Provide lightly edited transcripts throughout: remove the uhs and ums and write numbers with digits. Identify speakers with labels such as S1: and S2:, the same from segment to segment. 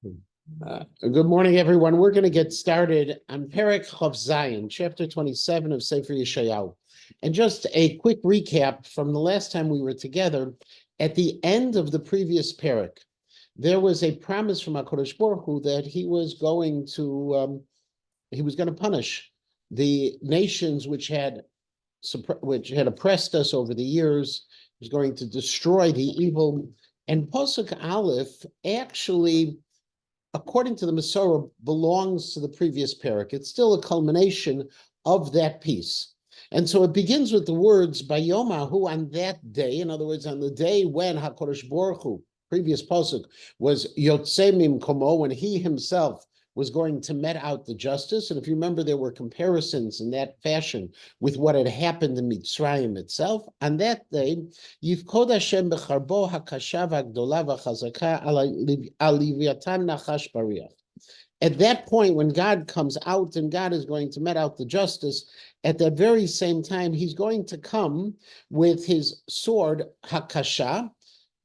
S1: Good morning, everyone. We're going to get started on Perek Chav Zayin, chapter 27 of Sefer Yeshayahu. And just a quick recap from the last time we were together, at the end of the previous Perek, there was a promise from HaKadosh Baruch Hu that he was going to punish the nations which had oppressed us over the years. He was going to destroy the evil. And Pasuk Aleph actually, according to the Masorah, belongs to the previous parak. It's still a culmination of that piece. And so it begins with the words, Bayomahu, on that day, in other words, on the day when HaKadosh Baruch Hu, previous pasuk, was Yotzei Mimkomo, when he himself was going to met out the justice. And if you remember, there were comparisons in that fashion with what had happened in Mitzrayim itself. On that day, Yifkod Hashem b'charbo hakasha v'agdola v'chazaka al Leviatan nachash bariach. At that point, when God comes out and God is going to met out the justice, at that very same time, he's going to come with his sword, hakasha,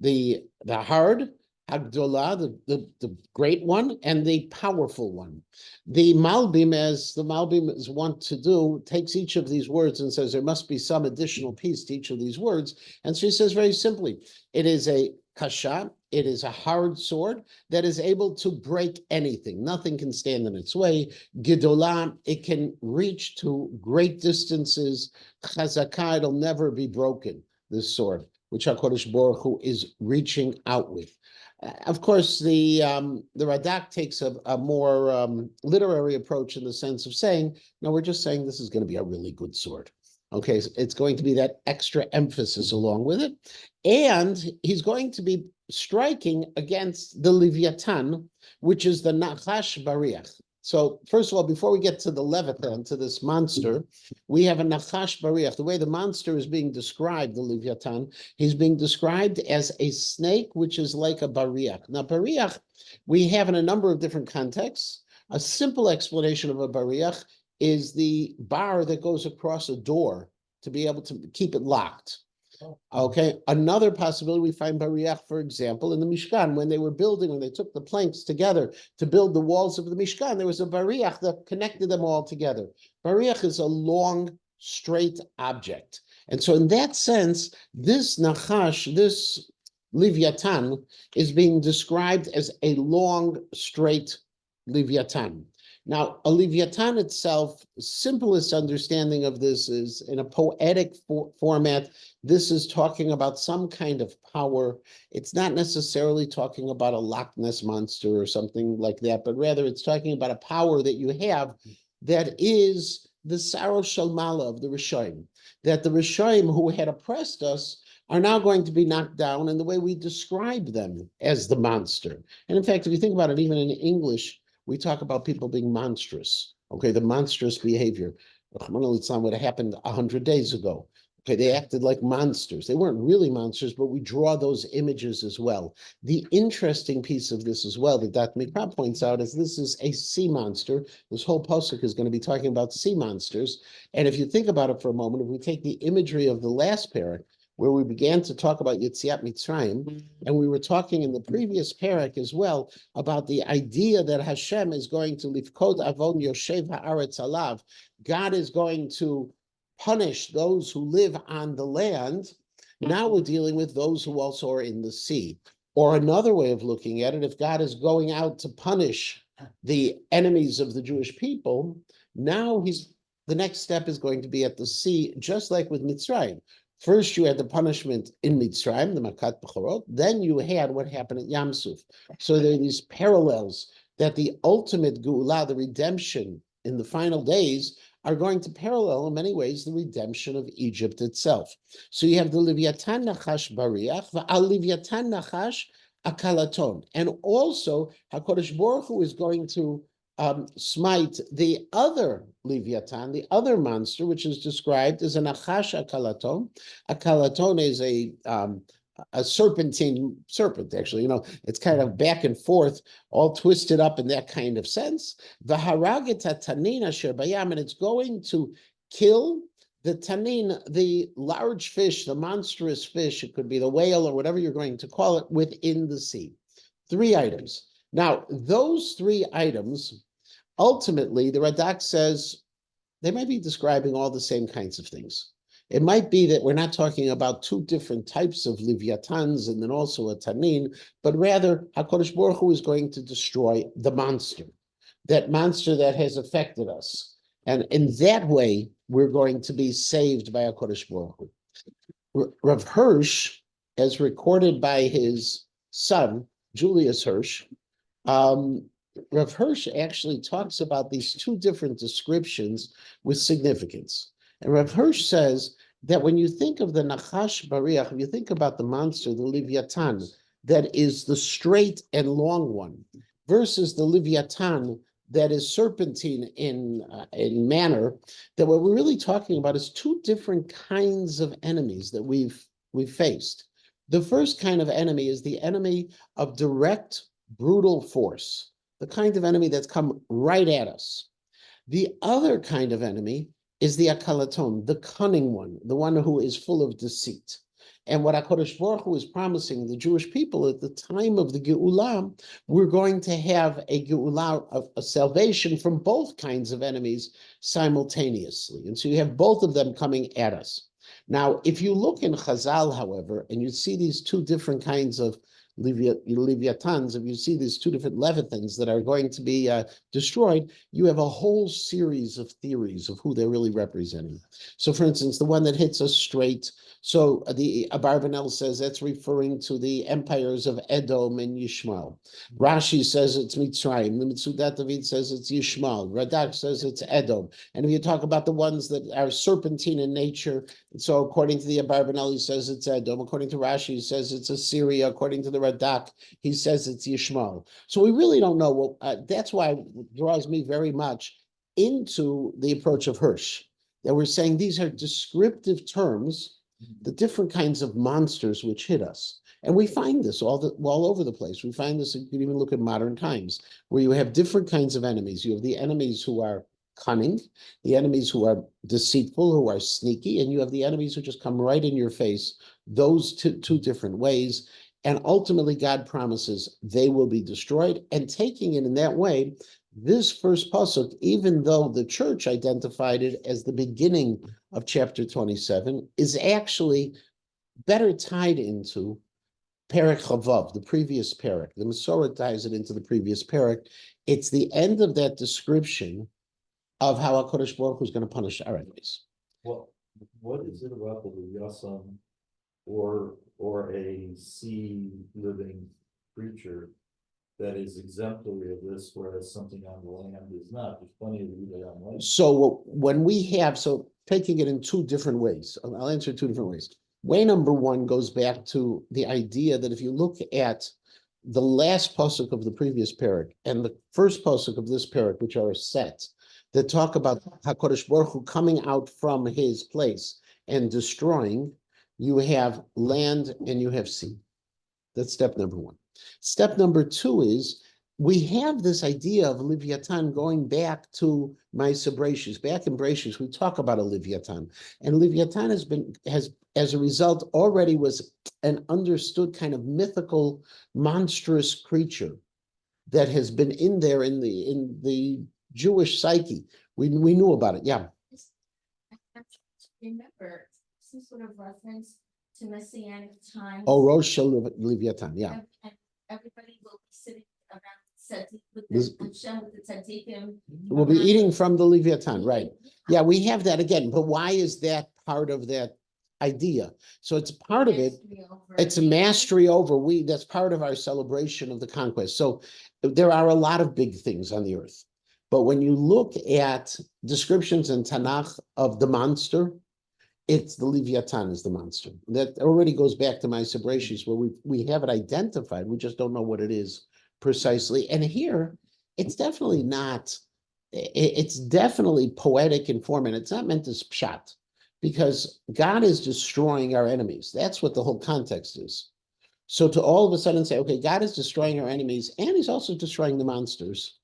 S1: the hard, Hagdolah, the great one, and the powerful one. The Malbim, as the Malbim want to do, takes each of these words and says there must be some additional piece to each of these words. And so he says very simply, it is a kasha, it is a hard sword that is able to break anything. Nothing can stand in its way. Gidolah, it can reach to great distances. Chazakah, it'll never be broken, this sword, which HaKadosh Baruch Hu is reaching out with. Of course, the Radak takes a more literary approach in the sense of saying, no, we're just saying this is going to be a really good sword. Okay, so it's going to be that extra emphasis along with it. And he's going to be striking against the Leviathan, which is the Nachash Bariach. So first of all, before we get to the Leviathan, to this monster, we have a Nachash Bariach. The way the monster is being described, the Leviathan, he's being described as a snake, which is like a Bariach. Now, Bariach, we have in a number of different contexts. A simple explanation of a Bariach is the bar that goes across a door to be able to keep it locked. Okay, another possibility we find Bariach, for example, in the Mishkan, when they took the planks together to build the walls of the Mishkan, there was a Bariach that connected them all together. Bariach is a long, straight object. And so in that sense, this Nachash, this Leviathan, is being described as a long, straight Leviathan. Now, a Leviathan itself, simplest understanding of this is in a poetic format. This is talking about some kind of power. It's not necessarily talking about a Loch Ness monster or something like that, but rather it's talking about a power that you have that is the Saro Shalmala of the Rishonim, that the Rishonim who had oppressed us are now going to be knocked down in the way we describe them as the monster. And in fact, if you think about it, even in English, we talk about people being monstrous, okay, the monstrous behavior. What happened 100 days ago. Okay, they acted like monsters. They weren't really monsters, but we draw those images as well. The interesting piece of this as well that Dr. Mikra points out is this is a sea monster. This whole pasuk is going to be talking about sea monsters. And if you think about it for a moment, if we take the imagery of the last parak, where we began to talk about Yetziat Mitzrayim, and we were talking in the previous parak as well about the idea that Hashem is going to lifkod avon yoshev haaretz alav. God is going to punish those who live on the land. Now we're dealing with those who also are in the sea. Or another way of looking at it, if God is going out to punish the enemies of the Jewish people, now the next step is going to be at the sea, just like with Mitzrayim. First, you had the punishment in Mitzrayim, the Makat Bechorot. Then you had what happened at Yam Suf. So there are these parallels that the ultimate Geulah, the redemption in the final days, are going to parallel in many ways the redemption of Egypt itself. So you have the Leviathan Nachash Bariach, V'al Leviathan Nachash Akalaton. And also, HaKadosh Baruch Hu is going to smite the other Leviathan, the other monster, which is described as a Nachash Akalaton. Akalaton is a serpentine serpent, actually. It's kind of back and forth, all twisted up in that kind of sense. V'haraget tanin asher bayam, and it's going to kill the tanin, the large fish, the monstrous fish. It could be the whale or whatever you're going to call it within the sea. Three items. Now, those three items, ultimately, the Radak says they might be describing all the same kinds of things. It might be that we're not talking about two different types of Leviathans and then also a Tanin, but rather HaKadosh Baruch Hu is going to destroy the monster, that monster that has affected us. And in that way, we're going to be saved by HaKadosh Baruch Hu. Rav Hirsch, as recorded by his son, Julius Hirsch, Rav Hirsch actually talks about these two different descriptions with significance. And Rav Hirsch says that when you think of the Nachash Bariach, if you think about the monster, the Leviathan, that is the straight and long one, versus the Leviathan that is serpentine in manner, that what we're really talking about is two different kinds of enemies that we've faced. The first kind of enemy is the enemy of direct, brutal force, the kind of enemy that's come right at us. The other kind of enemy is the akalaton, the cunning one, the one who is full of deceit. And what HaKadosh Baruch Hu is promising the Jewish people at the time of the Geulah, we're going to have a Geulah of a salvation from both kinds of enemies simultaneously. And so you have both of them coming at us. Now, if you look in Chazal, however, and you see these two different kinds of Leviathans, if you see these two different Leviathans that are going to be destroyed, you have a whole series of theories of who they're really representing. So, for instance, the one that hits us straight, so the Abarbanel says that's referring to the empires of Edom and Yishmael. Rashi says it's Mitzrayim. The Mitzudat David says it's Yishmael. Radak says it's Edom. And if you talk about the ones that are serpentine in nature, so according to the Abarbanel, he says it's Edom. According to Rashi, he says it's Assyria. According to the Radak, he says it's Yishmael. So we really don't know. That's why it draws me very much into the approach of Hirsch, that we're saying these are descriptive terms, the different kinds of monsters which hit us. And we find this all over the place. We find this, you can even look at modern times, where you have different kinds of enemies. You have the enemies who are cunning, the enemies who are deceitful, who are sneaky, and you have the enemies who just come right in your face, those two different ways. And ultimately, God promises they will be destroyed. And taking it in that way, this first pasuk, even though the church identified it as the beginning of chapter 27, is actually better tied into Perek Chavav, the previous Perek. The Masorah ties it into the previous Perek. It's the end of that description of how HaKadosh Baruch Hu is going to punish our enemies.
S2: Well, what is it about the Yasam or a sea living creature that is exemplary of this, whereas something on the land is not? There's plenty of relay on land.
S1: So when we have, so taking it in two different ways, I'll answer two different ways. Way number one goes back to the idea that if you look at the last pasuk of the previous parak and the first pasuk of this parak, which are a set, that talk about HaKadosh Baruch Hu coming out from his place and destroying, you have land and you have sea. That's step number one. Step number two is we have this idea of Leviathan going back to Ma'aseh Bereishis. Back in Bereishis, we talk about a Leviathan. And Leviathan has as a result already was an understood kind of mythical, monstrous creature that has been in there in the Jewish psyche. We knew about it. Yeah.
S3: I remember some sort of reference to Messianic times.
S1: Oh, Rosh Leviathan. Yeah.
S3: And everybody will be sitting around with the tzaddikim.
S1: We'll be eating from the Leviathan, right? Yeah, we have that again. But why is that part of that idea? So it's part of it. It's a mastery over. That's part of our celebration of the conquest. So there are a lot of big things on the earth. But when you look at descriptions in Tanakh of the monster, it's the Leviathan is the monster. That already goes back to Ma'aseh Bereishis, where we have it identified. We just don't know what it is precisely. And here, it's definitely not. It's definitely poetic in form, and it's not meant as pshat, because God is destroying our enemies. That's what the whole context is. So to all of a sudden say, okay, God is destroying our enemies, and He's also destroying the monsters.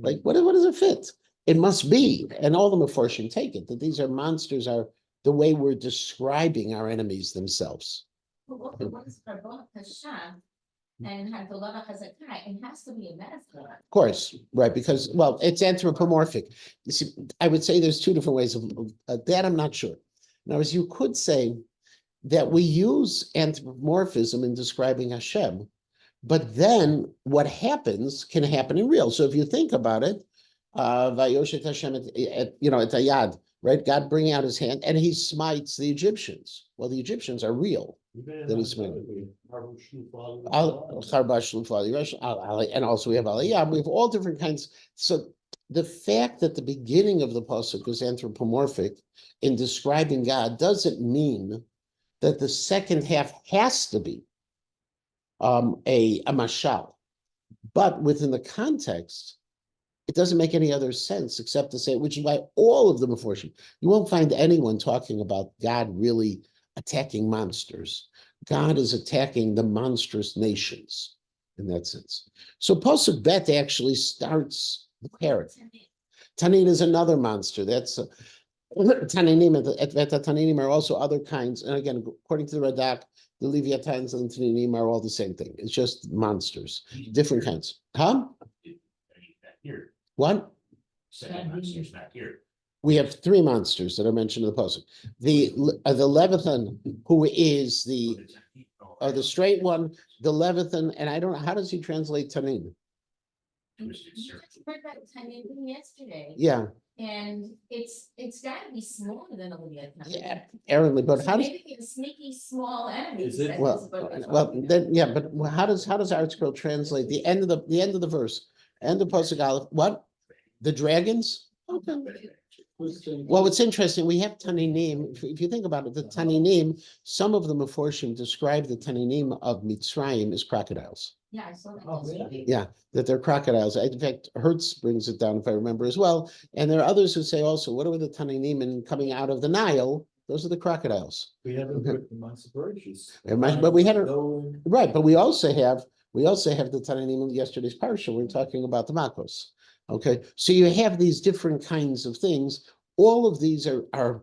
S1: Like, what does it fit? It must be, and all the Mefarshim take it, that these are monsters are the way we're describing our enemies themselves.
S3: What is Rabban Hashem and Haggadah Hezekiah, it has to be a metaphor.
S1: Of course, right, because, well, it's anthropomorphic. You see, I would say there's two different ways of that. I'm not sure. In other words, you could say that we use anthropomorphism in describing Hashem, but then what happens can happen in real. So if you think about it, Vayoshet Hashem at Ayad, right? God bringing out his hand and he smites the Egyptians. Well, the Egyptians are real. That he's smiting. And also we have Aliyah. We have all different kinds. So the fact that the beginning of the pasuk is anthropomorphic in describing God doesn't mean that the second half has to be a mashal. But within the context, it doesn't make any other sense except to say, which is why all of them are fortunate. You won't find anyone talking about God really attacking monsters. God is attacking the monstrous nations in that sense. So Pasuk Bet actually starts the parrot. Tanin is another monster. That's Taninim. Taninim are also other kinds. And again, according to the Radak, the Leviathans and Taninim are all the same thing. It's just monsters, different kinds. Huh?
S4: Here.
S1: What?
S4: Second monster's not here.
S1: We have three monsters that are mentioned in the pasuk. The Leviathan, who is the straight one, the Leviathan, and I don't know, how does he translate Tanin?
S3: You just heard that Tanya yesterday,
S1: Yeah,
S3: and it's gotta be smaller than a Leviathan.
S1: yeah, errantly, but how does,
S3: Maybe a sneaky small enemy.
S2: Is it-
S3: that
S1: well,
S3: is what we're
S1: well,
S3: talking
S1: then, yeah, but how does ArtScroll translate the end of the verse? End of pasuk Aleph, what? The dragons? Okay. Well, it's interesting. We have Taninim. If you think about it, the Taninim, some of the Meforshim describe the Taninim of Mitzrayim as crocodiles.
S3: Yeah, I saw that.
S2: Oh,
S3: yesterday.
S2: really?
S1: Yeah, that they're crocodiles. In fact, Hertz brings it down, if I remember as well. And there are others who say also, what are the Taninim and coming out of the Nile? Those are the crocodiles.
S2: We haven't put them on Separations.
S1: But we had a, right, but we also have the Tananim in yesterday's parsha. We're talking about the Makos. Okay, so you have these different kinds of things. All of these are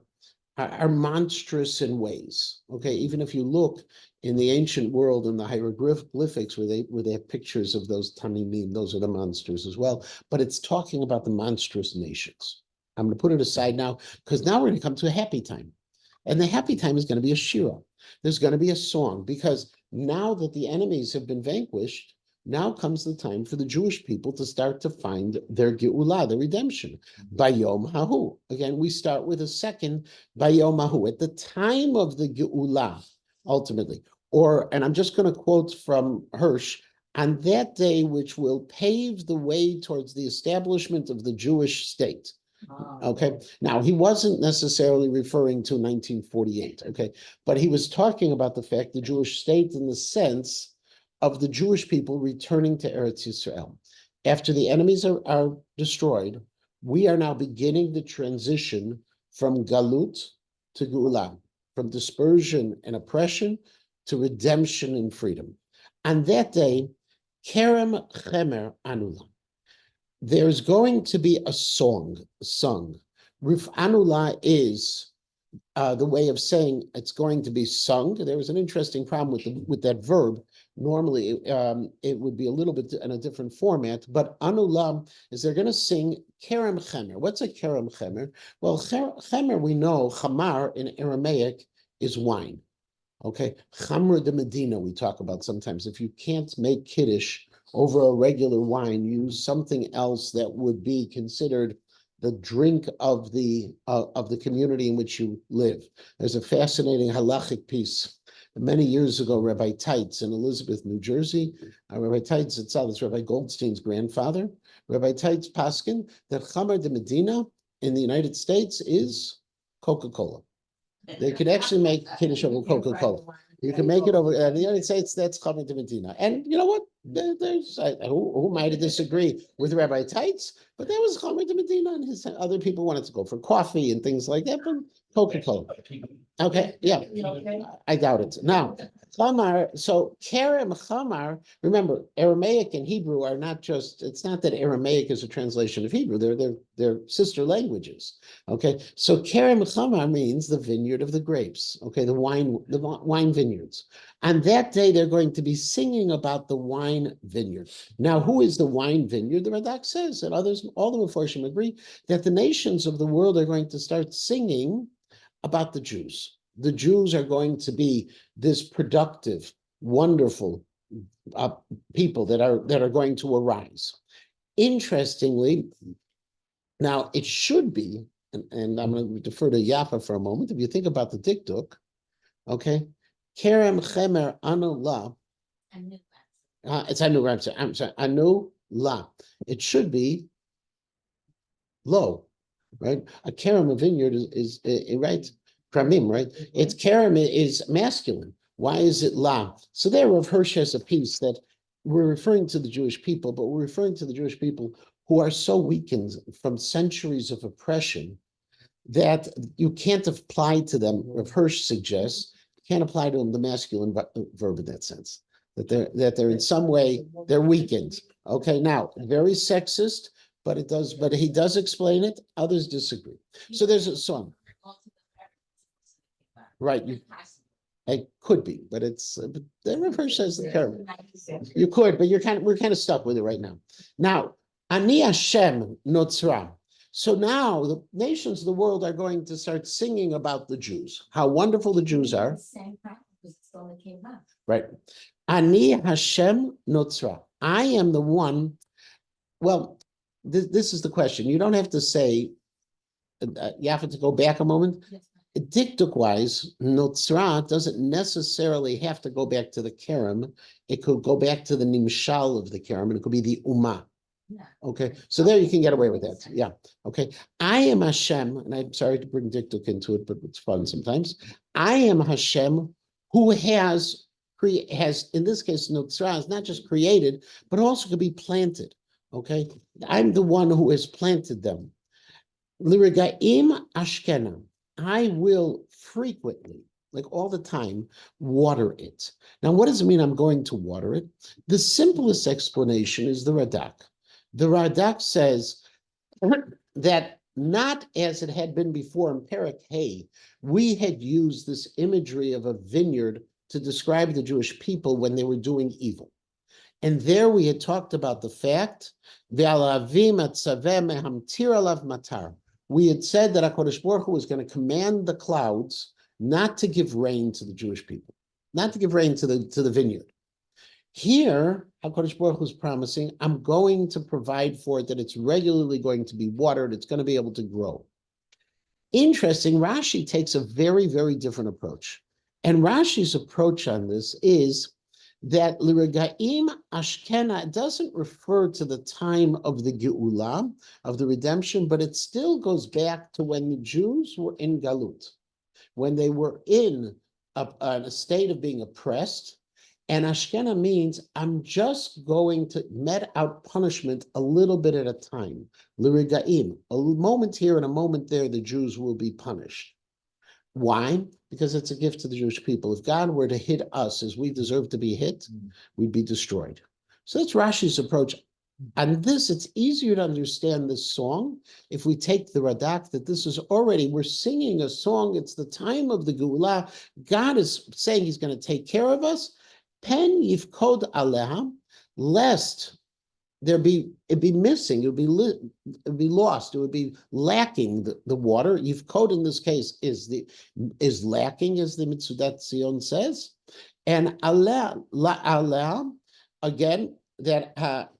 S1: monstrous in ways. Okay, even if you look in the ancient world in the hieroglyphics where they have pictures of those Tananim, those are the monsters as well. But it's talking about the monstrous nations. I'm going to put it aside now because now we're going to come to a happy time. And the happy time is going to be a shira. There's going to be a song because now that the enemies have been vanquished, now comes the time for the Jewish people to start to find their Geulah, their redemption. Bayom Hahu. Again, we start with a second Bayom Hahu. At the time of the Geulah, ultimately. And I'm just going to quote from Hirsch, on that day which will pave the way towards the establishment of the Jewish state. Okay, now he wasn't necessarily referring to 1948, okay, but he was talking about the fact the Jewish state in the sense of the Jewish people returning to Eretz Yisrael. After the enemies are destroyed, we are now beginning the transition from Galut to Geulah, from dispersion and oppression to redemption and freedom. On that day, Kerem Chemer Anula. There's going to be a song sung. Rif Anula is the way of saying it's going to be sung. There was an interesting problem with that verb. Normally, it would be a little bit in a different format, but Anula is they're going to sing Kerem Chemer. What's a Kerem Chemer? Well, Chemer, we know, Chamar in Aramaic is wine. Okay, Chamra de Medina we talk about sometimes. If you can't make Kiddush over a regular wine, use something else that would be considered the drink of the community in which you live. There's a fascinating halachic piece. Many years ago, Rabbi Teitz in Elizabeth, New Jersey, Rabbi Teitz itself is Rabbi Goldstein's grandfather. Rabbi Teitz paskin that Chamar de Medina in the United States is Coca-Cola. They could actually make Kiddush over Coca-Cola. You can make it over in the United States. That's Chamar de Medina. And you know what? There's who might disagree with Rabbi Teitz, but that was Chamar de Medina, and his other people wanted to go for coffee and things like that. But Coca-Cola. Okay, yeah, I doubt it. Now, Chamar, so Kerem Chamar, remember, Aramaic and Hebrew are not just, it's not that Aramaic is a translation of Hebrew, they're sister languages. Okay, so Kerem Chamar means the vineyard of the grapes, okay, the wine vineyards. On that day, they're going to be singing about the wine vineyard. Now, who is the wine vineyard? The Radak says, and others, all the Mefarshim agree, that the nations of the world are going to start singing about the Jews. The Jews are going to be this productive, wonderful people that are going to arise. Interestingly, now it should be, and I'm going to defer to Yaffa for a moment. If you think about the dikduk, okay, Kerem Chemer Anu La. It's Anu. I'm sorry, Anu La. It should be low, right? A kerem, a vineyard, is right. Kramim, right? It's kerem is masculine. Why is it la? So there, Rav Hirsch has a piece that we're referring to the Jewish people, but we're referring to the Jewish people who are so weakened from centuries of oppression that you can't apply to them. Rav Hirsch suggests you can't apply to them the masculine verb in that sense. That they're in some way they're weakened. Okay, now very sexist, but it does. But he does explain it. Others disagree. So there's a song. Right, it could be, but it's but the Rav says the term. You could, but we're kind of stuck with it right now. Now, Ani Hashem Notzra. So now the nations of the world are going to start singing about the Jews, how wonderful the Jews are. Right. Ani Hashem Notzra. I am the one. Well, this is the question. You don't have to say. You have to go back a moment. Dikduk-wise, Notzra doesn't necessarily have to go back to the Kerem. It could go back to the Nimshal of the Kerem, and it could be the Ummah. Okay, so there you can get away with that. Yeah. Okay. I am Hashem, and I'm sorry to bring Dikduk into it, but it's fun sometimes. I am Hashem who has in this case Notzra is not just created, but also could be planted. Okay, I'm the one who has planted them. Lirigaim Ashkenam. I will frequently, like all the time, water it. Now, what does it mean I'm going to water it? The simplest explanation is the Radak. The Radak says that not as it had been before in Perek Hay, we had used this imagery of a vineyard to describe the Jewish people when they were doing evil. And there we had talked about the fact, we had said that HaKadosh Baruch Hu was going to command the clouds not to give rain to the Jewish people, not to give rain to the vineyard. Here, HaKadosh Baruch Hu is promising, I'm going to provide for it, that it's regularly going to be watered, it's going to be able to grow. Interesting, Rashi takes a very, very different approach. And Rashi's approach on this is that L'Regaim Ashkena doesn't refer to the time of the Geula, of the redemption, but it still goes back to when the Jews were in Galut, when they were in a state of being oppressed. And Ashkena means I'm just going to met out punishment a little bit at a time. L'Regaim, a moment here and a moment there, the Jews will be punished. Why? Because it's a gift to the Jewish people. If God were to hit us as we deserve to be hit, we'd be destroyed. So that's Rashi's approach. On this, it's easier to understand this song if we take the Radak, that this is already, we're singing a song, it's the time of the Geulah. God is saying he's going to take care of us. Pen yifkod aleha, lest it'd be missing, it'd be lost, it would be lacking the water. Yifkod in this case is lacking, as the Mitzudat Zion says, and aleh again that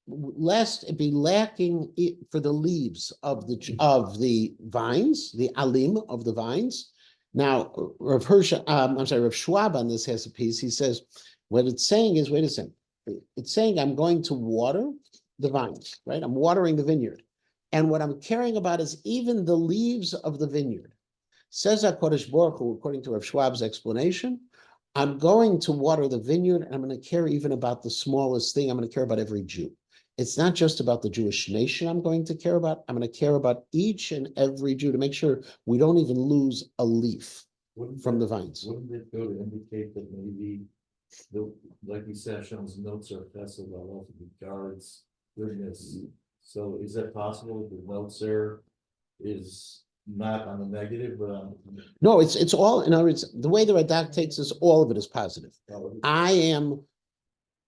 S1: lest it be lacking for the leaves of the vines, the alim of the vines. Now, Rav Schwab on this has a piece. He says what it's saying is, wait a second. It's saying I'm going to water the vines, right? I'm watering the vineyard. And what I'm caring about is even the leaves of the vineyard. Says HaKadosh Baruch Hu, according to Rav Schwab's explanation, I'm going to water the vineyard, and I'm going to care even about the smallest thing. I'm going to care about every Jew. It's not just about the Jewish nation I'm going to care about. I'm going to care about each and every Jew to make sure we don't even lose a leaf.
S2: Wouldn't
S1: from the
S2: that-
S1: vines.
S2: Wouldn't it go to indicate that maybe like you said, Hashem's notes are festive, I love the guards goodness. So is that possible? The notes there is not on the negative, but on.
S1: No, it's all, in other words, the way the Radak takes this, all of it is positive. I am,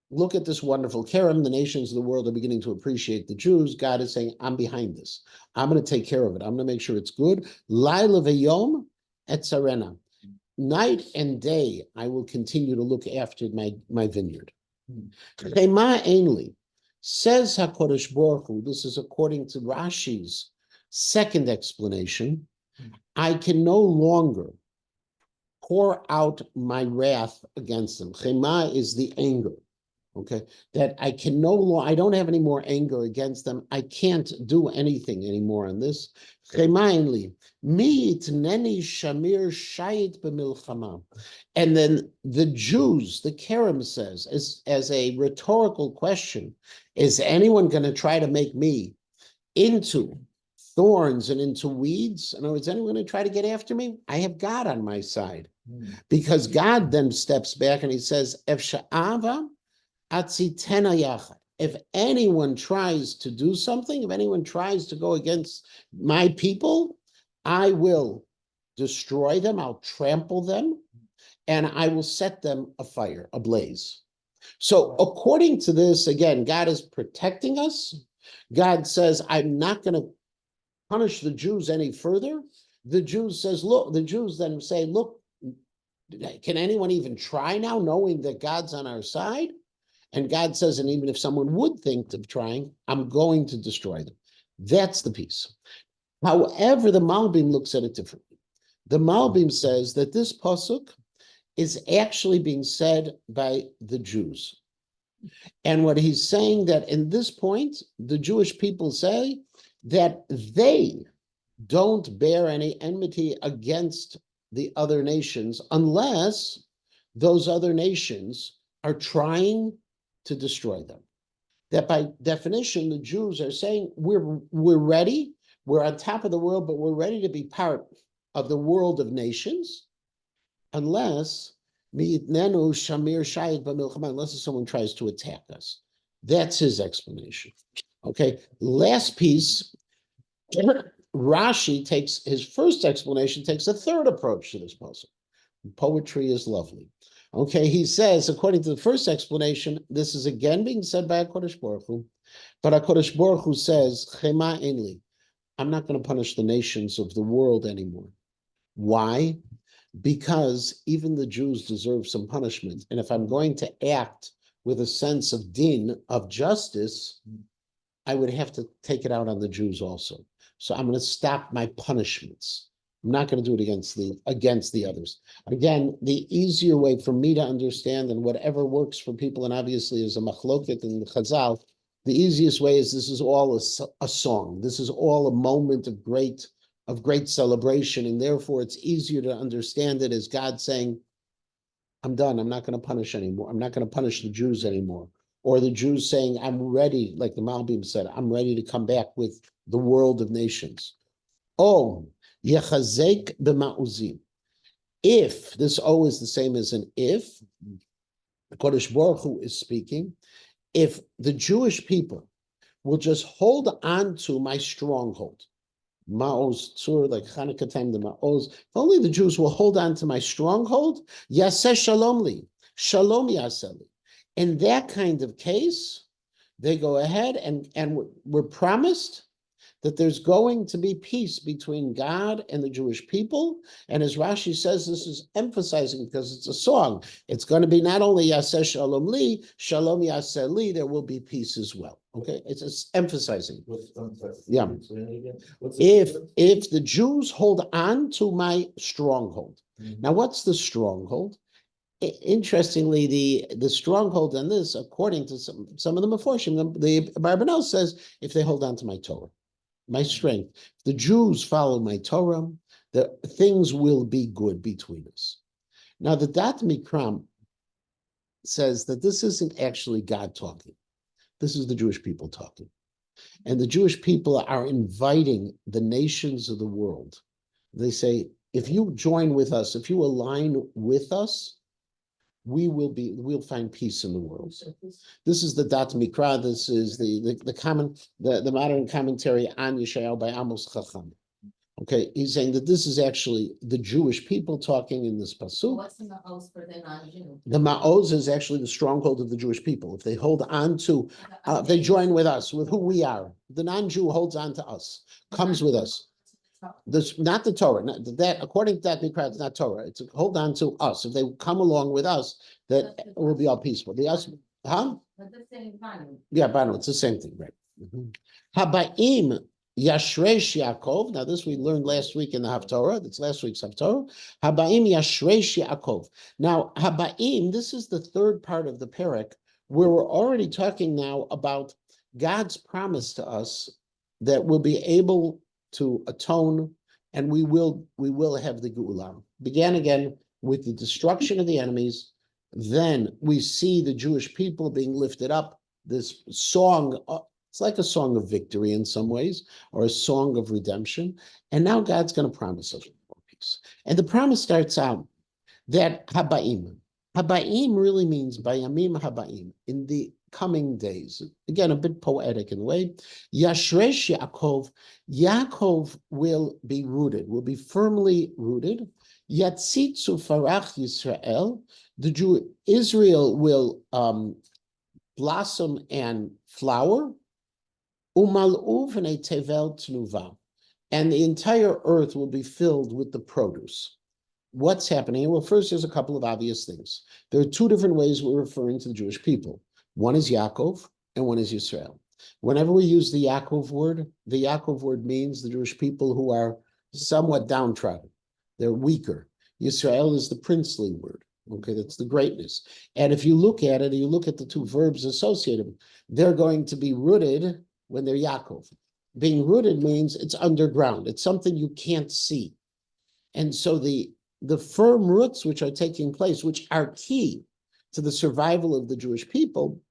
S1: look at this wonderful Kerem, the nations of the world are beginning to appreciate the Jews. God is saying, I'm behind this. I'm going to take care of it. I'm going to make sure it's good. Laila v'yom et sarena. Night and day, I will continue to look after my vineyard. Chema ainli, says HaKadosh Baruch Hu, this is according to Rashi's second explanation, I can no longer pour out my wrath against them. Chema is the anger, okay? That I can no longer, I don't have any more anger against them. I can't do anything anymore on this. Chema ainli, mi itneni shamir shayit b'milchama. And then the Jews, the Kerem says, as a rhetorical question, is anyone going to try to make me into thorns and into weeds? In other words, anyone going to try to get after me? I have God on my side. Because God then steps back and he says, if anyone tries to do something, if anyone tries to go against my people, I will destroy them, I'll trample them, and I will set them afire, ablaze. So according to this, again, God is protecting us. God says, I'm not going to punish the Jews any further. The Jews says, look, the Jews then say, look, can anyone even try now, knowing that God's on our side? And God says, and even if someone would think of trying, I'm going to destroy them. That's the piece. However, the Malbim looks at it differently. The Malbim says that this pasuk is actually being said by the Jews. And what he's saying that in this point, the Jewish people say that they don't bear any enmity against the other nations unless those other nations are trying to destroy them. That by definition, the Jews are saying, we're ready, we're on top of the world, but we're ready to be part of the world of nations, unless unless someone tries to attack us. That's his explanation. Okay, last piece, Rashi takes his first explanation, takes a third approach to this puzzle. Poetry is lovely. Okay, he says, according to the first explanation, this is again being said by HaKadosh Baruch Hu, but HaKadosh Baruch Hu says, Chema enli, I'm not going to punish the nations of the world anymore. Why? Because even the Jews deserve some punishment. And if I'm going to act with a sense of din, of justice, I would have to take it out on the Jews also. So I'm going to stop my punishments. I'm not going to do it against the others. Again, the easier way for me to understand, and whatever works for people, and obviously is a machloket in the Chazal, the easiest way is this is all a song. This is all a moment of great celebration, and therefore it's easier to understand it as God saying, I'm done. I'm not going to punish anymore. I'm not going to punish the Jews anymore. Or the Jews saying, I'm ready, like the Malbim said, I'm ready to come back with the world of nations. Oh, yechazek b'ma'uzim. If, this O is the same as an if, Kodesh Baruch Hu is speaking, if the Jewish people will just hold on to my stronghold, Ma'oz tzur, like Chanukah time, the Ma'oz, if only the Jews will hold on to my stronghold, Yaseh shalom li, shalom yaseh li. In that kind of case, they go ahead and we're promised that there's going to be peace between God and the Jewish people. And as Rashi says, this is emphasizing because it's a song. It's going to be not only Yaseh Shalom Li, Shalom Yaseh Li, there will be peace as well. Okay, it's emphasizing. Yeah. If the Jews hold on to my stronghold. Now, what's the stronghold? Interestingly, the stronghold in this, according to some of the Meforshim, the Barbanel says, if they hold on to my Torah, my strength. If the Jews follow my Torah, the things will be good between us. Now, the Dat Mikram says that this isn't actually God talking. This is the Jewish people talking. And the Jewish people are inviting the nations of the world. They say, if you join with us, if you align with us, we'll find peace in the world. This is the Dat Mikra. This is the modern commentary on Yeshayahu by Amos Chacham. Okay, he's saying that this is actually the Jewish people talking in this pasuk.
S3: What's the ma'oz for the non-Jew?
S1: The ma'oz is actually the stronghold of the Jewish people. If they hold on to, they join with us, with who we are. The non-Jew holds on to us, comes with us. This not the Torah. Not that according to that Mikra, it's not Torah. It's hold on to us. If they come along with us, that it will be all peaceful. The us, huh?
S3: But the same Banu.
S1: Yeah, Banu, it's the same thing, right? Habaim Yashresh Yaakov. Now, this we learned last week in the Haftorah. That's last week's Haftorah. Habaim Yashresh Yaakov. Now, Habaim, this is the third part of the parak, where we're already talking now about God's promise to us that we'll be able to atone, and we will have the Geulah. Began again with the destruction of the enemies. Then we see the Jewish people being lifted up. This song, it's like a song of victory in some ways, or a song of redemption. And now God's going to promise us more peace. And the promise starts out that Habaim. Habaim really means Bayamim Habaim, in the coming days. Again, a bit poetic in a way. Yashresh Yaakov. Yaakov will be rooted, will be firmly rooted. Yatzitzu Farach Yisrael. The Jew Israel will blossom and flower. Umal'u v'nei tevel tnuva. And the entire earth will be filled with the produce. What's happening? Well, first, there's a couple of obvious things. There are two different ways we're referring to the Jewish people. One is Yaakov and one is Yisrael. Whenever we use the Yaakov word means the Jewish people who are somewhat downtrodden. They're weaker. Yisrael is the princely word. Okay, that's the greatness. And if you look at it, and you look at the two verbs associated, they're going to be rooted when they're Yaakov. Being rooted means it's underground. It's something you can't see. And so the firm roots which are taking place, which are key to the survival of the Jewish people,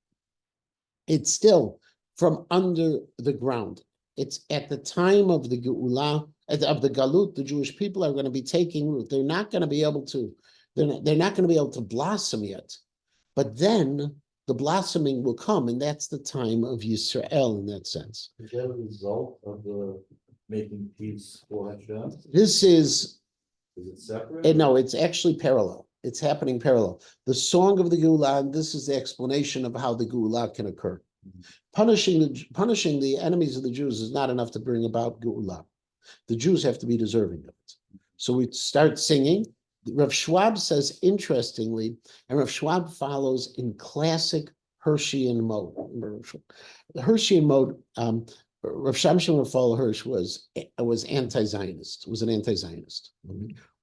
S1: it's still from under the ground. It's at the time of the Geulah, of the Galut, the Jewish people are going to be taking root. They're not going to be able to, they're not going to be able to blossom yet. But then the blossoming will come, and that's the time of Yisrael in that sense.
S2: Is that a result of the making peace for Hashem?
S1: This is
S2: it separate?
S1: No, it's actually parallel. It's happening parallel. The song of the Geulah, and this is the explanation of how the Geulah can occur. Punishing the enemies of the Jews is not enough to bring about Geulah. The Jews have to be deserving of it. So we start singing. Rav Schwab says, interestingly, and Rav Schwab follows in classic Hirschian mode. The Hirschian mode, Rav Shamshon Raphael Hirsch was anti-Zionist, was an anti-Zionist.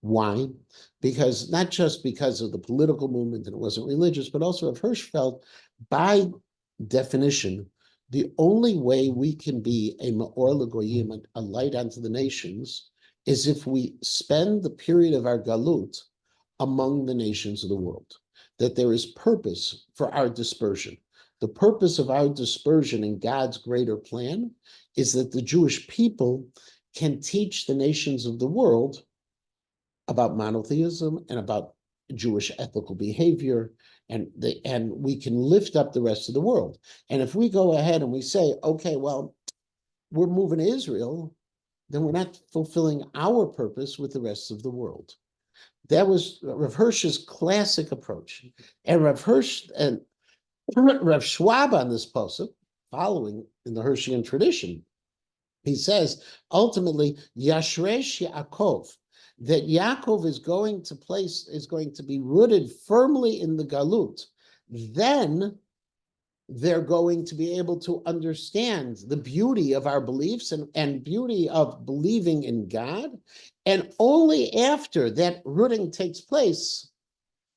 S1: Why? Because not just because of the political movement and it wasn't religious, but also Rav Hirsch felt, by definition, the only way we can be a Ma'or L'Goyim, a light unto the nations, is if we spend the period of our galut among the nations of the world, that there is purpose for our dispersion. The purpose of our dispersion in God's greater plan is that the Jewish people can teach the nations of the world about monotheism and about Jewish ethical behavior, and we can lift up the rest of the world. And if we go ahead and we say, okay, well, we're moving to Israel, then we're not fulfilling our purpose with the rest of the world. That was Rav Hirsch's classic approach. And Rav Hirsch and Rav Schwab on this pasuk, following in the Hirschian tradition, he says, ultimately, Yashresh Yaakov, that Yaakov is going to be rooted firmly in the Galut. Then they're going to be able to understand the beauty of our beliefs and beauty of believing in God. And only after that rooting takes place,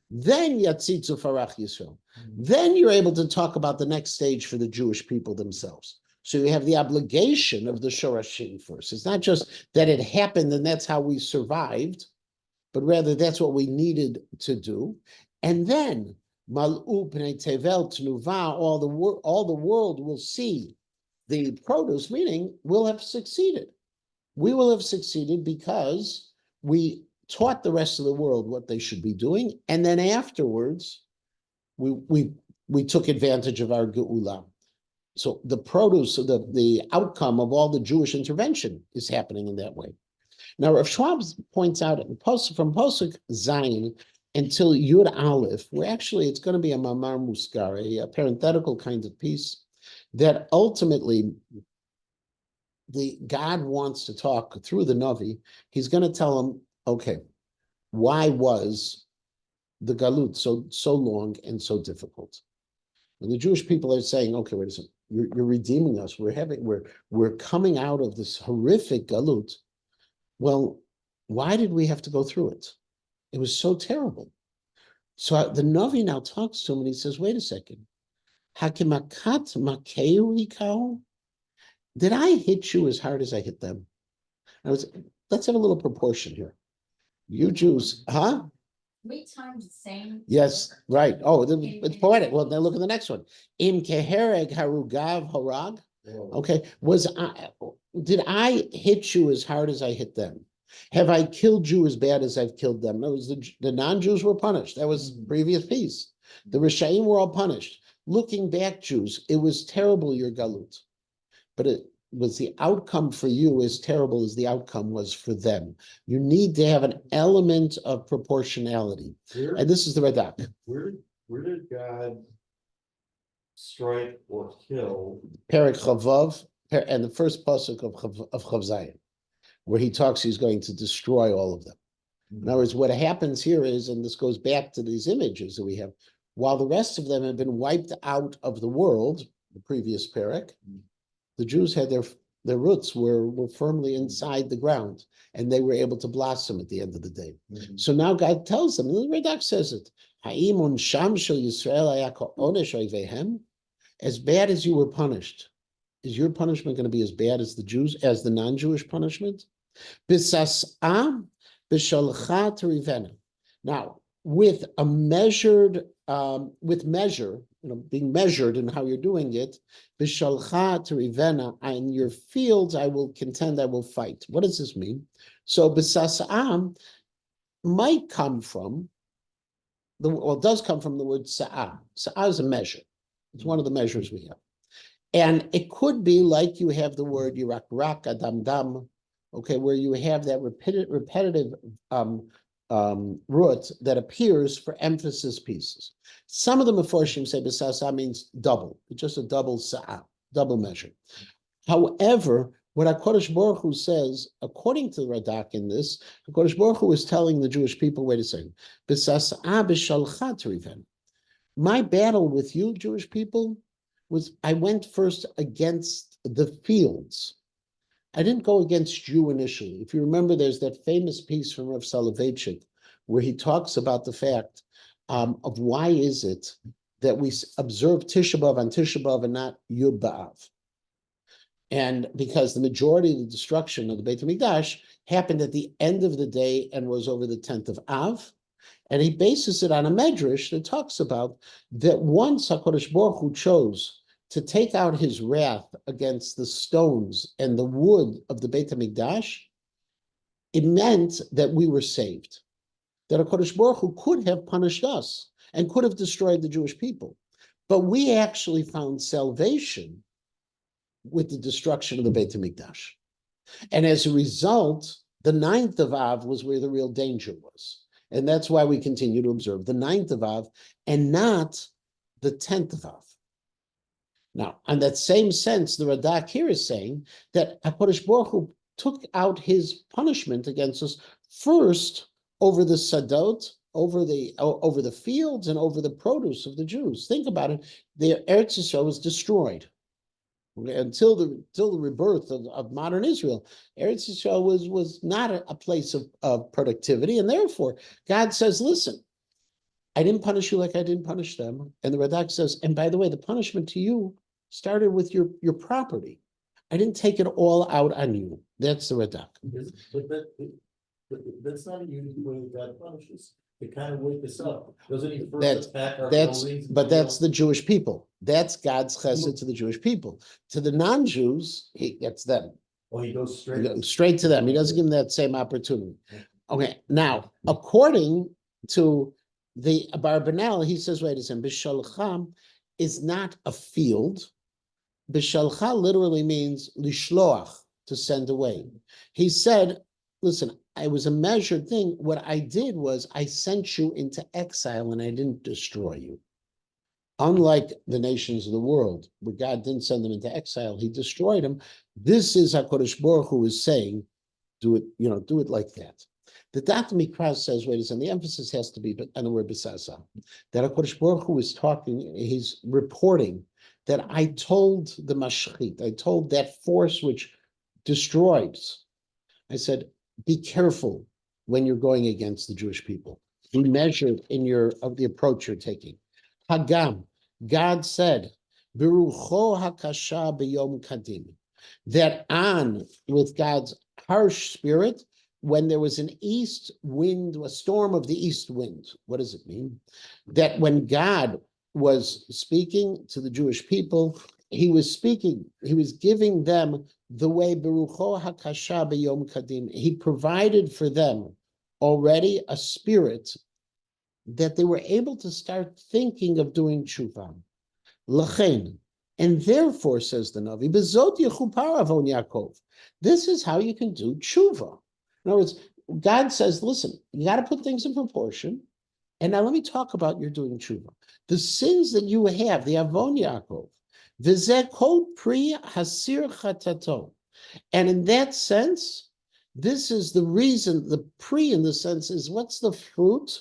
S1: then Yatzitzu Farach Yisrael. Then you're able to talk about the next stage for the Jewish people themselves. So you have the obligation of the Shorashim first. It's not just that it happened and that's how we survived, but rather that's what we needed to do. And then Mal'u Pnei Tevel Tnuva, all the world will see the produce, meaning we'll have succeeded. We will have succeeded because we taught the rest of the world what they should be doing, and then afterwards, we took advantage of our geula. So the produce, the outcome of all the Jewish intervention is happening in that way. Now, Rav Schwab points out from Posuk Zion until Yud Aleph, where actually it's going to be a mamar muskar, a parenthetical kind of piece, that ultimately God wants to talk through the Navi. He's going to tell him, okay, why was the galut so long and so difficult? And the Jewish people are saying, okay, wait a second, you're redeeming us. We're coming out of this horrific galut. Well, why did we have to go through it? It was so terrible. So the Navi now talks to him and he says, wait a second. Hakimakat makeu. Did I hit you as hard as I hit them? Let's have a little proportion here. You Jews, huh?
S3: 3 times the same.
S1: Yes, right. Oh, it's poetic. Well, then look at the next one. Im kehereg harugav harag. Okay, did I hit you as hard as I hit them? Have I killed you as bad as I've killed them? No, the non-Jews were punished. That was the previous piece. The Rishaim were all punished. Looking back, Jews, it was terrible, your galut. But it was the outcome for you as terrible as the outcome was for them. You need to have an element of proportionality. And this is the Radak.
S2: Where did God strike or kill?
S1: Perek Chavav, and the first pasuk of Chav Zayin, where he talks he's going to destroy all of them. In other words, what happens here is, and this goes back to these images that we have, while the rest of them have been wiped out of the world, the previous Perek, the Jews had their roots were firmly inside the ground, and they were able to blossom at the end of the day. So now God tells them, the Radak says it, as bad as you were punished, is your punishment going to be as bad as the Jews, as the non-Jewish punishment? Now, with a measured, being measured in how you're doing it, in your fields I will contend, I will fight. What does this mean? So bisasa'am might come from, it does come from the word sa'ah. Sa'ah is a measure. It's one of the measures we have. And it could be like you have the word yirak adam dam, okay, where you have that repetitive root that appears for emphasis pieces. Some of the Meforshim say B'sasa means double. It's just a double sa'ah, double measure. However, what HaKadosh Baruch Hu says, according to the Radak in this, HaKadosh Baruch Hu is telling the Jewish people, wait a second, B'sasa b'shalcha teriven. My battle with you, Jewish people, was I went first against the fields. I didn't go against you initially. If you remember, there's that famous piece from Rav Soloveitchik where he talks about the fact of why is it that we observe Tisha B'Av on Tisha B'Av and not Yud B'Av. And because the majority of the destruction of the Beit HaMikdash happened at the end of the day and was over the 10th of Av. And he bases it on a medrash that talks about that once HaKadosh Baruch Hu chose to take out his wrath against the stones and the wood of the Beit HaMikdash, it meant that we were saved. That HaKadosh Baruch Hu could have punished us and could have destroyed the Jewish people. But we actually found salvation with the destruction of the Beit HaMikdash. And as a result, the 9th of Av was where the real danger was. And that's why we continue to observe the 9th of Av and not the 10th of Av. Now, in that same sense, the Radak here is saying that HaKadosh Baruch Hu took out his punishment against us first over the sadot, over the fields, and over the produce of the Jews. Think about it. The Eretz Yisrael was destroyed. Until the rebirth of modern Israel, Eretz Yisrael was not a place of productivity, and therefore God says, listen, I didn't punish you like I didn't punish them. And the Radak says, and by the way, the punishment to you started with your property. I didn't take it all out on you. That's the Radak.
S2: But that's not a unique way that God punishes. To kind of wake us up. Doesn't he first attack our buildings?
S1: But that's the Jewish people. That's God's chesed to the Jewish people. To the non-Jews, he gets them.
S2: Oh, he goes straight
S1: Straight to them. He doesn't give them that same opportunity. Okay, now, according to the Abarbanel, he says, wait a second, Bishalcha is not a field. Bishalcha literally means lishloach, to send away. He said, listen, it was a measured thing. What I did was I sent you into exile and I didn't destroy you. Unlike the nations of the world, where God didn't send them into exile, he destroyed them. This is HaKadosh Baruch Hu is saying, do it, do it like that. The Dr. Mikras says, wait a second, the emphasis has to be on the word Besasa. That HaKadosh Baruch Hu is talking, he's reporting that I told the Mashchit, I told that force which destroys, I said, be careful when you're going against the Jewish people. Be measured in of the approach you're taking. Hagam, God said, Berucho hakasha b'yom kadim, that on with God's harsh spirit, when there was an east wind, a storm of the east wind. What does it mean? That when God was speaking to the Jewish people, he was giving them the way Berucho hakasha b'yom kadim. He provided for them already a spirit that they were able to start thinking of doing tshuva. Lachen, and therefore, says the Navi, Bezot yechupar avon Yaakov. This is how you can do tshuva. In other words, God says, listen, you got to put things in proportion. And now let me talk about your doing tshuva. The sins that you have, the avon Yaakov, v'zeh kol pri hasir chatato. And in that sense, this is the reason, the pri in the sense is what's the fruit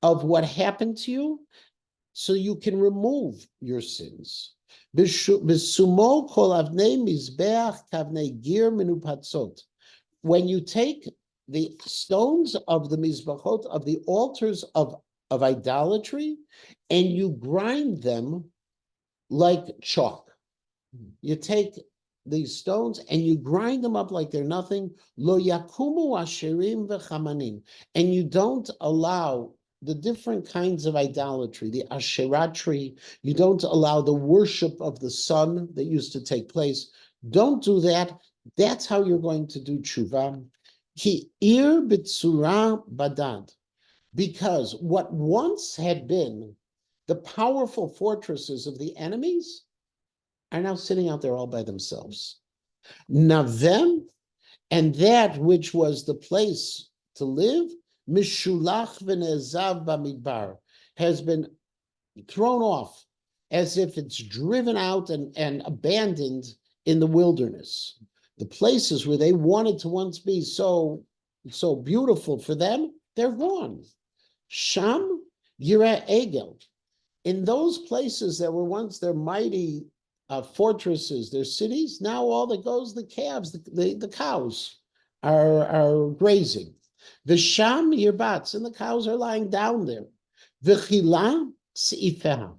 S1: of what happened to you, so you can remove your sins. When you take the stones of the mizbachot, of the altars of idolatry, and you grind them like chalk. You take these stones and you grind them up like they're nothing. Lo yakumu asherim v'chamanim, and you don't allow the different kinds of idolatry, the asheratry. You don't allow the worship of the sun that used to take place. Don't do that. That's how you're going to do tshuva. Ki ir b'tzura badad, because what once had been the powerful fortresses of the enemies are now sitting out there all by themselves. Navem, and that which was the place to live, Mishulach v'nezav b'midbar, has been thrown off as if it's driven out and abandoned in the wilderness. The places where they wanted to once be so beautiful for them, they're gone. Sham Yireh Egel, in those places that were once their mighty fortresses, their cities, now all that goes, the calves, the cows are grazing. The sham yirbats, and the cows are lying down there. V'chila seifah,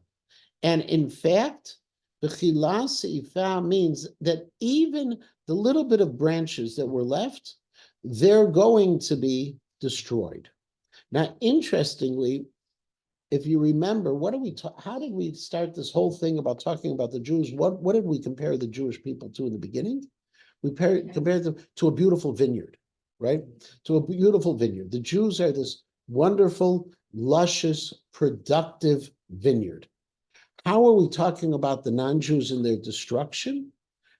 S1: and in fact, v'chila seifah means that even the little bit of branches that were left, they're going to be destroyed. Now, interestingly, if you remember, how did we start this whole thing about talking about the Jews? What did we compare the Jewish people to in the beginning? We compared them to a beautiful vineyard, right? To a beautiful vineyard. The Jews are this wonderful, luscious, productive vineyard. How are we talking about the non-Jews and their destruction?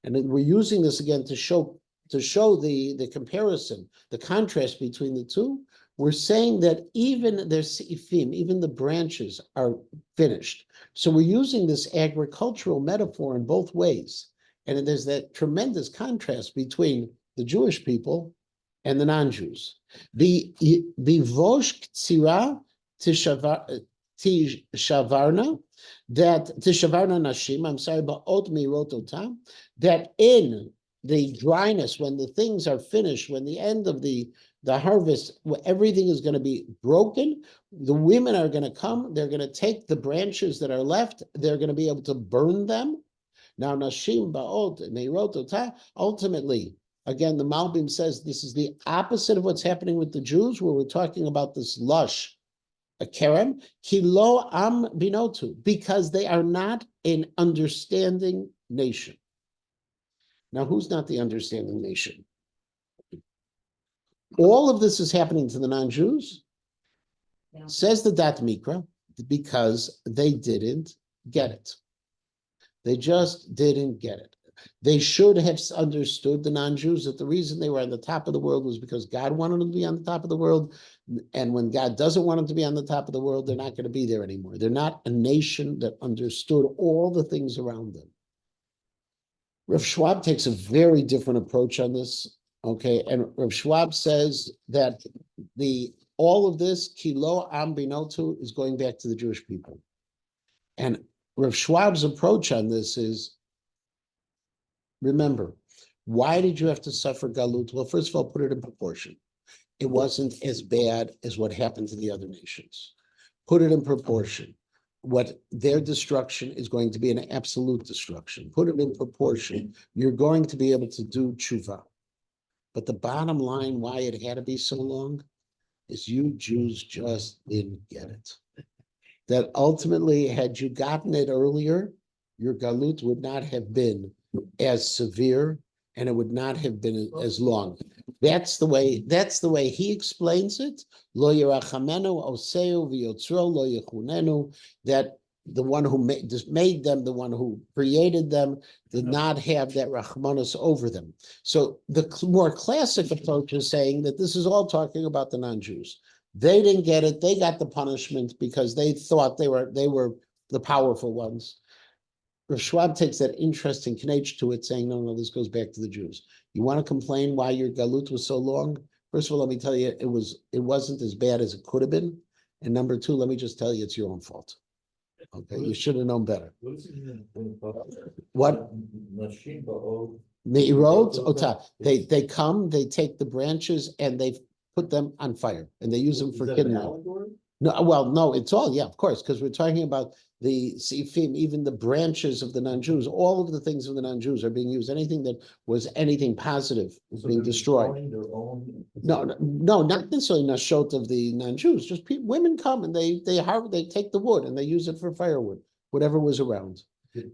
S1: And we're using this again to show the comparison, the contrast between the two. We're saying that even their seifim, even the branches, are finished. So we're using this agricultural metaphor in both ways. And there's that tremendous contrast between the Jewish people and the non-Jews. The vosh ktsira tishavarna, that tishavarna nashim, I'm sorry, ba'ot mirot otam, that in the dryness, when the things are finished, when the end of the harvest, everything is going to be broken. The women are going to come. They're going to take the branches that are left. They're going to be able to burn them. Now, Nashim Ba'ot Meirot, ultimately, again, the Malbim says this is the opposite of what's happening with the Jews, where we're talking about this lush, a kerem, Kilo Am Binotu, because they are not an understanding nation. Now, who's not the understanding nation? All of this is happening to the non-Jews, says the Dat Mikra, because they didn't get it. They just didn't get it. They should have understood, the non-Jews, that the reason they were on the top of the world was because God wanted them to be on the top of the world. And when God doesn't want them to be on the top of the world, they're not going to be there anymore. They're not a nation that understood all the things around them. Rav Schwab takes a very different approach on this. Okay, and Rav Schwab says that all of this, Kilo Am Binotu, is going back to the Jewish people. And Rav Schwab's approach on this is, remember, why did you have to suffer Galut? Well, first of all, put it in proportion. It wasn't as bad as what happened to the other nations. Put it in proportion. What their destruction is going to be an absolute destruction. Put it in proportion. You're going to be able to do tshuva. But the bottom line, why it had to be so long, is you Jews just didn't get it. That ultimately, had you gotten it earlier, your galut would not have been as severe, and it would not have been as long. That's the way he explains it. Lo yerachamenu oseu v'yotzro lo yechunenu, that the one who made them, the one who created them, did not have that rachmanus over them. So the more classic approach is saying that this is all talking about the non-Jews. They didn't get it. They got the punishment because they thought they were the powerful ones. Rav Schwab takes that interesting knetch to it, saying, no, this goes back to the Jews. You want to complain why your galut was so long? First of all, let me tell you, it wasn't as bad as it could have been. And number two, let me just tell you, it's your own fault. Okay, you should have known better. What? Meirot Ota. They come, they take the branches and they put them on fire and they use them for kindling. No, well, no, it's all, yeah, of course, because we're talking about the sifim, even the branches of the non-Jews, all of the things of the non-Jews are being used. Anything that was anything positive is being destroyed. No, not necessarily nashot of the non-Jews. Just women come and they take the wood and they use it for firewood, whatever was around.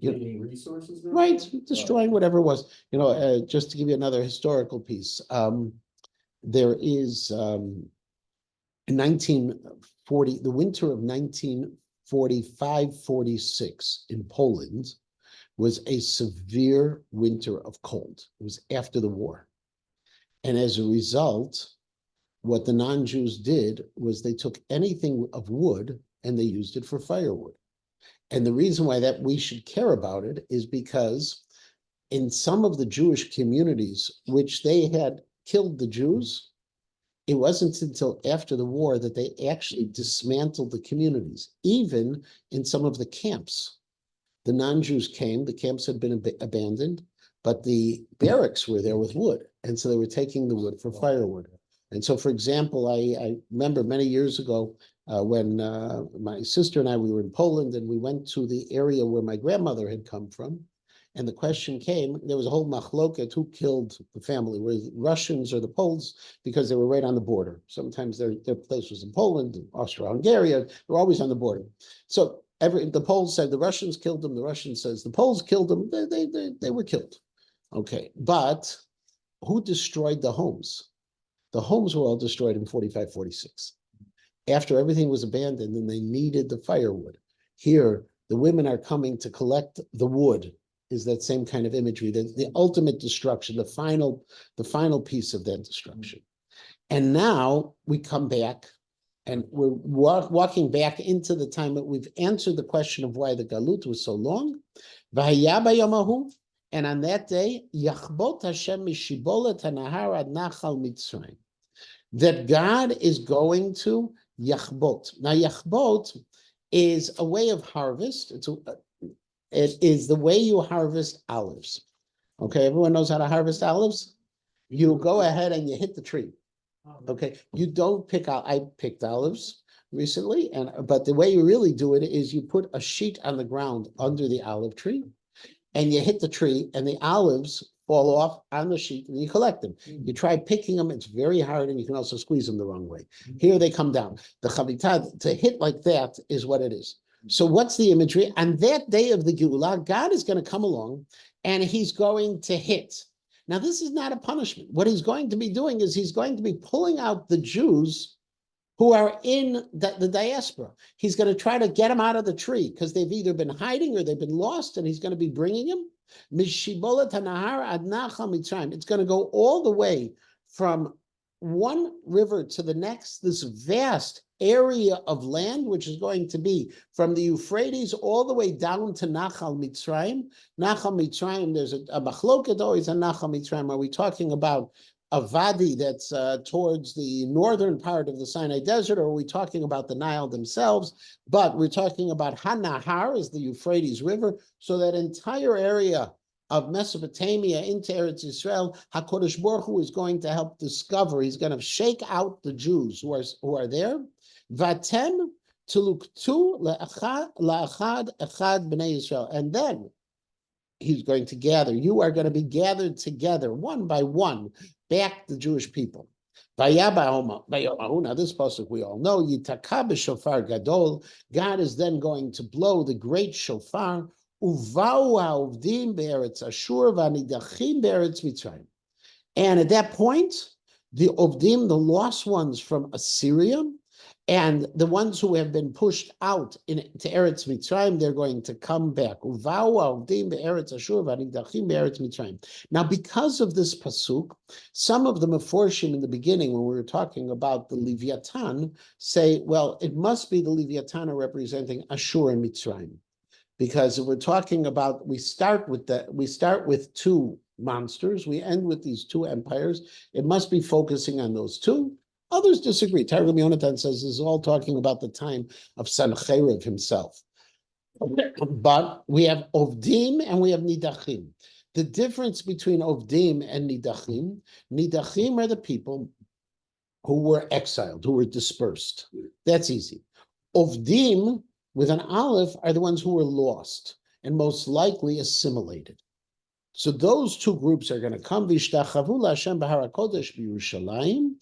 S2: Getting resources,
S1: right? Destroying whatever it was. Just to give you another historical piece, there is in 1940, the winter of 1945-46 in Poland was a severe winter of cold. It was after the war. And as a result, what the non-Jews did was they took anything of wood and they used it for firewood. And the reason why that we should care about it is because in some of the Jewish communities, which they had killed the Jews, it wasn't until after the war that they actually dismantled the communities. Even in some of the camps, the non-Jews came, the camps had been abandoned, but the barracks were there with wood. And so they were taking the wood for firewood. And so, for example, I remember many years ago when my sister and we were in Poland and we went to the area where my grandmother had come from. And the question came, there was a whole machloket, who killed the family, were the Russians or the Poles, because they were right on the border. Sometimes their place was in Poland, Austria-Hungary, they were always on the border. So the Poles said the Russians killed them, the Russian says the Poles killed them, they were killed. Okay, but who destroyed the homes? The homes were all destroyed in 45-46. After everything was abandoned and they needed the firewood. Here, the women are coming to collect the wood. Is that same kind of imagery, the ultimate destruction, the final piece of that destruction. And now we come back and we're walking back into the time that we've answered the question of why the galut was so long. And on that day, Yachbot Hashem mishibolet hanahar ad nachal Mitzrayim, that God is going to Yachbot. Now, Yachbot is a way of harvest. It is the way you harvest olives. Okay, everyone knows how to harvest olives? You go ahead and you hit the tree. Okay, you don't pick out, I picked olives recently, but the way you really do it is you put a sheet on the ground under the olive tree and you hit the tree and the olives fall off on the sheet and you collect them. You try picking them, it's very hard and you can also squeeze them the wrong way. Here they come down. The chavitah, to hit like that is what it is. So what's the imagery? On that day of the Geulah, God is going to come along and he's going to hit. Now, this is not a punishment. What he's going to be doing is he's going to be pulling out the Jews who are in the diaspora. He's going to try to get them out of the tree because they've either been hiding or they've been lost, and he's going to be bringing them. It's going to go all the way from one river to the next, this vast area of land, which is going to be from the Euphrates all the way down to Nachal Mitzrayim. Nachal Mitzrayim, there's a machloket always on Nachal Mitzrayim. Are we talking about a vadi that's towards the northern part of the Sinai Desert, or are we talking about the Nile themselves? But we're talking about Hanahar, is the Euphrates River, so that entire area of Mesopotamia into Eretz Yisrael, HaKadosh Baruch Hu is going to help discover. He's going to shake out the Jews who are there. Vatem tuluktu la'achad echad b'nei Yisrael, and then he's going to gather. You are going to be gathered together, one by one, back the Jewish people. Now this pasuk we all know. Yitaka b'shofar gadol. God is then going to blow the great shofar. Uvau ha'ovdim be'eretz Ashur v'anidachim be'eretz Mitzrayim. And at that point, the ovdim, the lost ones from Assyria, and the ones who have been pushed out to Eretz Mitzrayim, they're going to come back. Now, because of this pasuk, some of the Meforshim in the beginning, when we were talking about the Leviathan, say, well, it must be the Leviathan representing Ashur and Mitzrayim. Because if we're talking about, we start with two monsters, we end with these two empires, it must be focusing on those two. Others disagree. Targum Yonatan says this is all talking about the time of Sancheriv himself. But we have Ovdim and we have Nidachim. The difference between Ovdim and Nidachim are the people who were exiled, who were dispersed. That's easy. Ovdim, with an aleph, are the ones who were lost and most likely assimilated. So those two groups are going to come, V'ishtachavu la'Hashem b'Har HaKodesh b'Yerushalayim,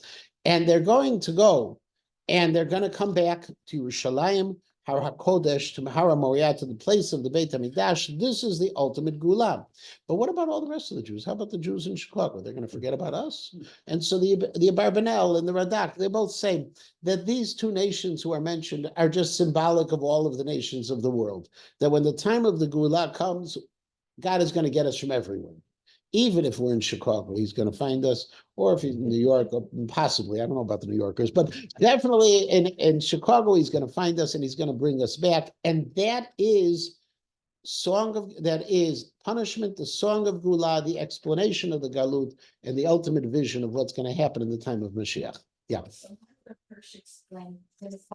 S1: and they're going to go, and they're going to come back to Yerushalayim, Har HaKodesh, to Har HaMoriah, to the place of the Beit HaMikdash. This is the ultimate Gula. But what about all the rest of the Jews? How about the Jews in Chicago? They're going to forget about us? And so the Abarbanel and the Radak, they both say that these two nations who are mentioned are just symbolic of all of the nations of the world. That when the time of the Gula comes, God is going to get us from everywhere. Even if we're in Chicago, he's going to find us, or if he's in New York, possibly, I don't know about the New Yorkers, but definitely in Chicago, he's going to find us and he's going to bring us back. And that is punishment, the song of Gula, the explanation of the Galut, and the ultimate vision of what's going to happen in the time of Mashiach. Yeah.
S3: So the first explain this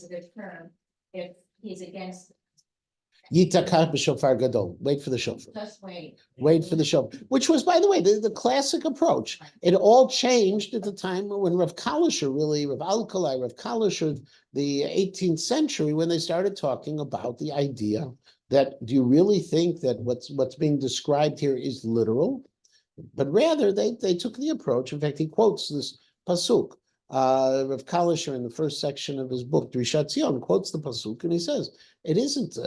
S3: a good term if he's against.
S1: Yitakah b'shofar gadol. Wait for the shofar.
S3: Just wait.
S1: Wait for the shofar, which was, by the way, the classic approach. It all changed at the time when Rav Kalisher, Rav Alkalai, Rav Kalisher, the 18th century, when they started talking about the idea that, do you really think that what's being described here is literal? But rather, they took the approach. In fact, he quotes this pasuk. Rav Kalisher, in the first section of his book, Drishat Zion, quotes the pasuk, and he says, it isn't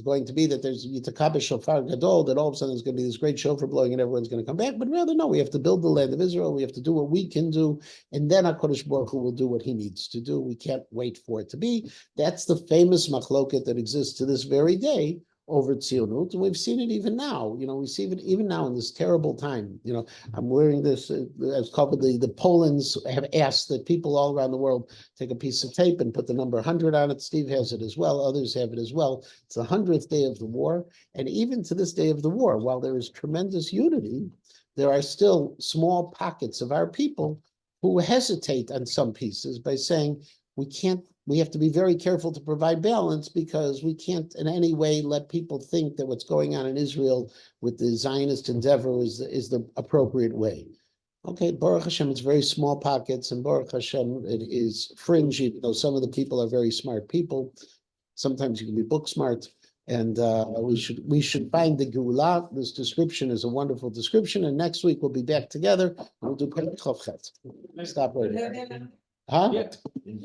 S1: going to be that there's Yitakabe Shofar Gadol, that all of a sudden there's going to be this great shofar blowing and everyone's going to come back, but rather, no, we have to build the land of Israel, we have to do what we can do, and then HaKadosh Baruch Hu will do what he needs to do. We can't wait for it to be. That's the famous machloket that exists to this very day over Tzionut, and we've seen it even now. We see it even now in this terrible time. I'm wearing this as covered. The Polands have asked that people all around the world take a piece of tape and put the number 100 on it. Steve has it as well. Others have it as well. It's the 100th day of the war, and even to this day of the war, while there is tremendous unity, there are still small pockets of our people who hesitate on some pieces by saying we have to be very careful to provide balance because we can't in any way let people think that what's going on in Israel with the Zionist endeavor is the appropriate way. Okay, Baruch Hashem, it's very small pockets, and Baruch Hashem, it is fringe, even though some of the people are very smart people. Sometimes you can be book smart, and we should find the Geulah. This description is a wonderful description, and next week we'll be back together. We'll do Perek Chavchet. Stop right here. Huh?
S2: In